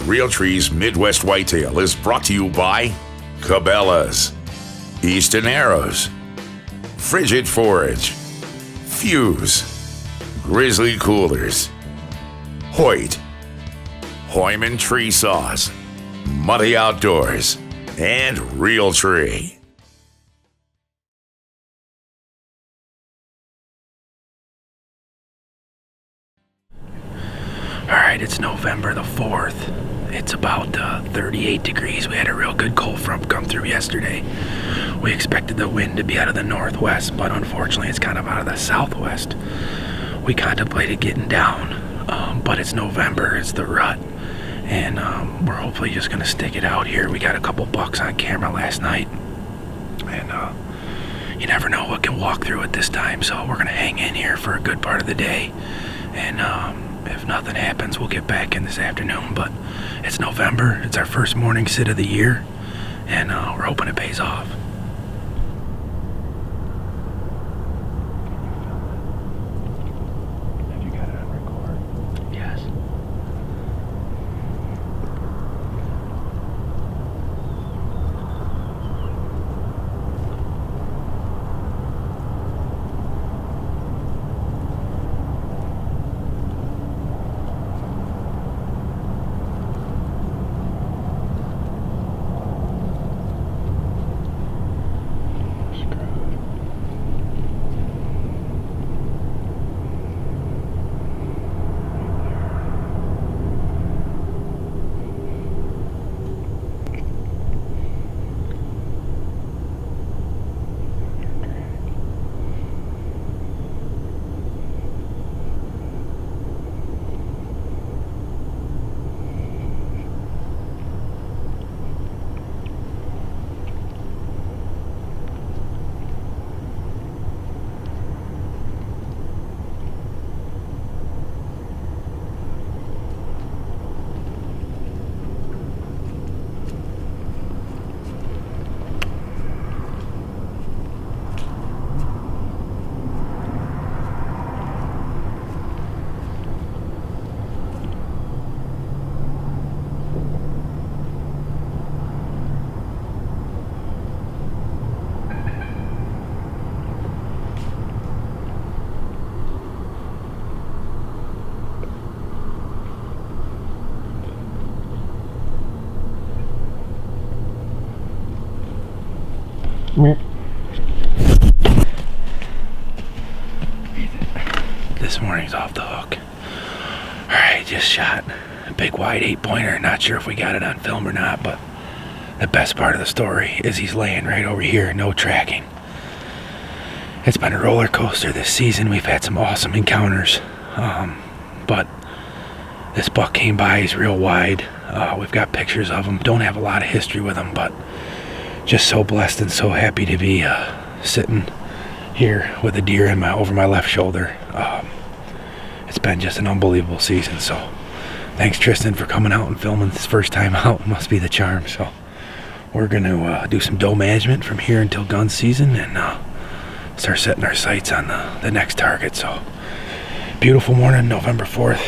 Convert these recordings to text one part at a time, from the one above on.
Realtree's Midwest Whitetail is brought to you by Cabela's, Easton Arrows, Frigid Forage, Fuse, Grizzly Coolers, Hoyt, Hoyman Tree Saws, Muddy Outdoors, and Realtree. Alright, it's November the 4th. It's about 38 degrees. We had a real good cold front come through yesterday. We expected the wind to be out of the northwest, but unfortunately it's kind of out of the southwest. We contemplated getting down, but it's November, it's the rut, and we're hopefully just going to stick it out here. We got a couple bucks on camera last night, and you never know what can walk through at this time, so we're going to hang in here for a good part of the day, and if nothing happens, we'll get back in this afternoon. But it's November, it's our first morning sit of the year, and we're hoping it pays off. Have you got it on record? Yes. This morning's off the hook. Alright, just shot a big wide 8-pointer. Not sure if we got it on film or not, but the best part of the story is he's laying right over here, no tracking. It's been a roller coaster this season. We've had some awesome encounters, but this buck came by. He's real wide. We've got pictures of him. Don't have a lot of history with him, but just so blessed and so happy to be sitting here with a deer over my left shoulder. It's been just an unbelievable season, so thanks Tristan for coming out and filming this first time out. Must be the charm. So we're going to do some doe management from here until gun season, and start setting our sights on the next target. So beautiful morning, November 4th.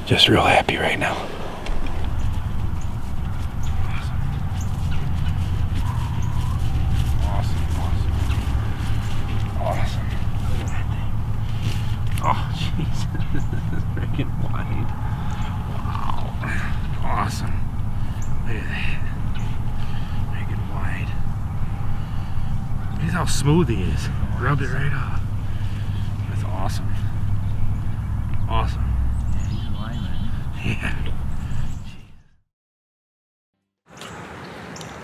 Just real happy right now. Oh, Jesus. This is freaking wide. Wow. Awesome. Look at that. Freaking wide. Look at how smooth he is. Rubbed it right off. That's awesome. Awesome. Yeah, he's wide, man. Yeah.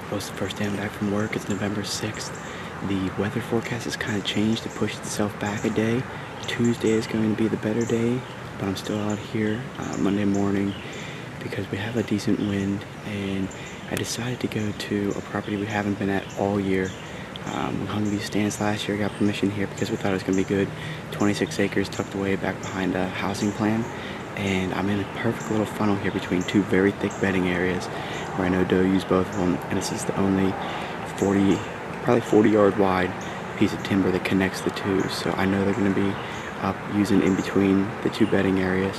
Well, it's the first day I'm back from work. It's November 6th. The weather forecast has kind of changed. It pushed itself back a day. Tuesday is going to be the better day, but I'm still out here Monday morning because we have a decent wind, and I decided to go to a property we haven't been at all year. We hung these stands last year, got permission here because we thought it was going to be good. 26 acres tucked away back behind a housing plan, and I'm in a perfect little funnel here between two very thick bedding areas where I know doe use both of them, and this is the only probably 40 yard wide piece of timber that connects the two, so I know they're going to be up using in between the two bedding areas.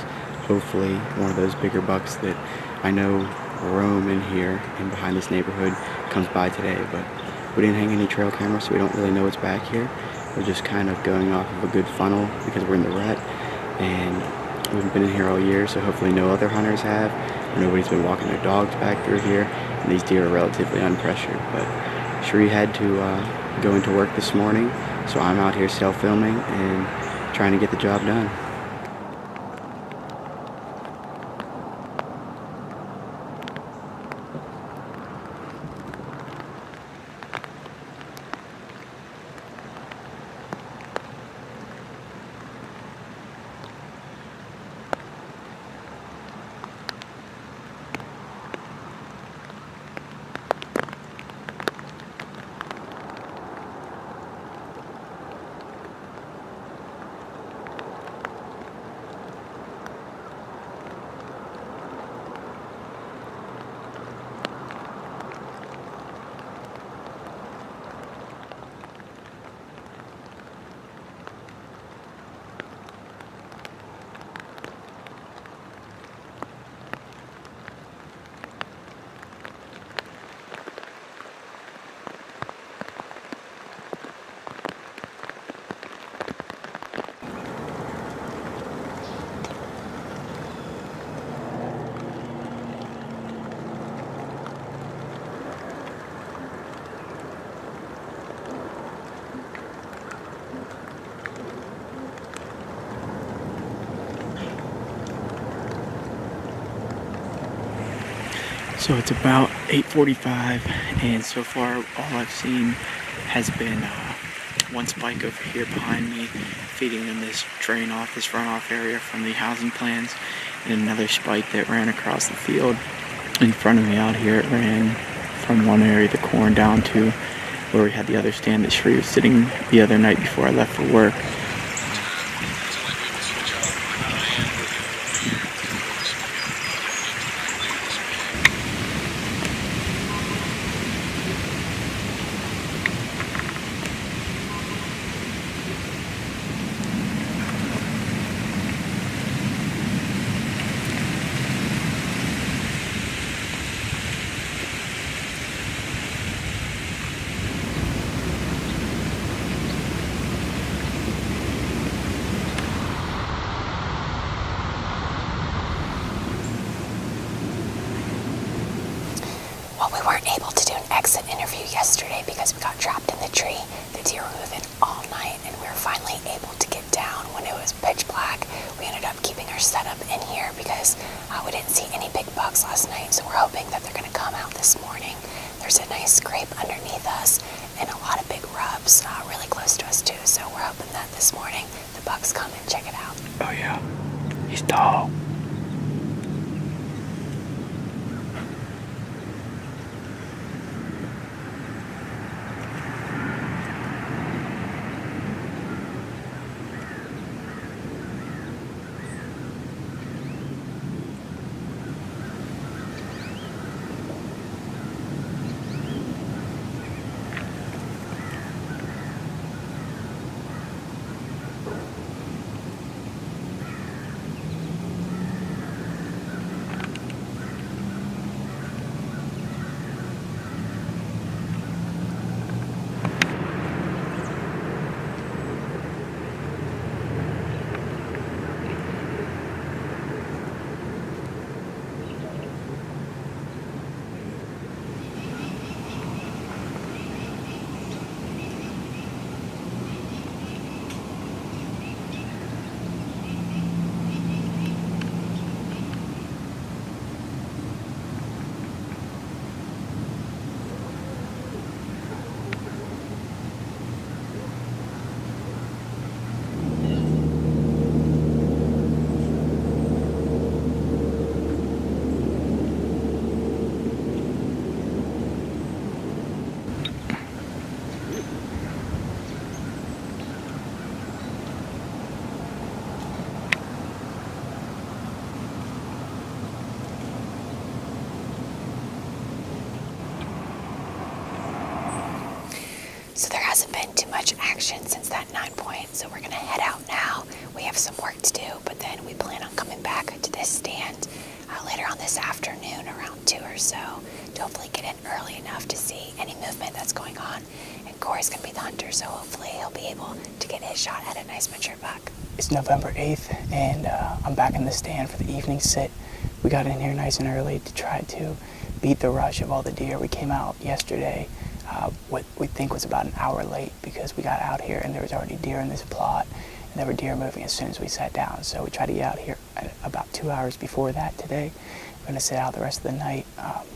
hopefully one of those bigger bucks that I know roam in here and behind this neighborhood comes by today. But we didn't hang any trail cameras, so we don't really know what's back here. We're just kind of going off of a good funnel because we're in the rut, and we've been in here all year, so hopefully no other hunters have. Nobody's been walking their dogs back through here, and these deer are relatively unpressured. But Sheree had to go into work this morning, so I'm out here self-filming and trying to get the job done. So it's about 8:45, and so far all I've seen has been one spike over here behind me feeding them this runoff area from the housing plans, and another spike that ran across the field in front of me out here. It ran from one area of the corn down to where we had the other stand that Sheree was sitting the other night before I left for work. Well, we weren't able to do an exit interview yesterday because we got trapped in the tree. The deer were moving all night, and we were finally able to get down when it was pitch black. We ended up keeping our setup in here because we didn't see any big bucks last night, so we're hoping that they're going to come out this morning. There's a nice scrape underneath us and a lot of big rubs really close to us too, so we're hoping that this morning the bucks come and check it out. Oh yeah, he's tall. So there hasn't been too much action since that 9 point, so we're gonna head out now. We we have some work to do, but then we plan on coming back to this stand later on this afternoon around 2 or so to hopefully get in early enough to see any movement that's going on. And Corey's going to be the hunter, so hopefully he'll be able to get his shot at a nice mature buck. It's November 8th, and I'm back in the stand for the evening sit. We got in here nice and early to try to beat the rush of all the deer. We came out yesterday, what we think was about an hour late, because we got out here and there was already deer in this plot, and there were deer moving as soon as we sat down. So we tried to get out here about 2 hours before that today. We're going to sit out the rest of the night.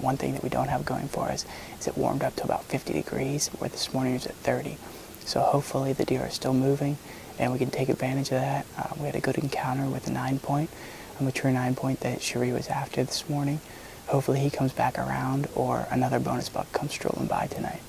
One thing that we don't have going for us is it warmed up to about 50 degrees, where this morning it was at 30. So hopefully the deer are still moving, and we can take advantage of that. We had a good encounter with a 9-point, a mature 9-point that Cherie was after this morning. Hopefully he comes back around, or another bonus buck comes strolling by tonight.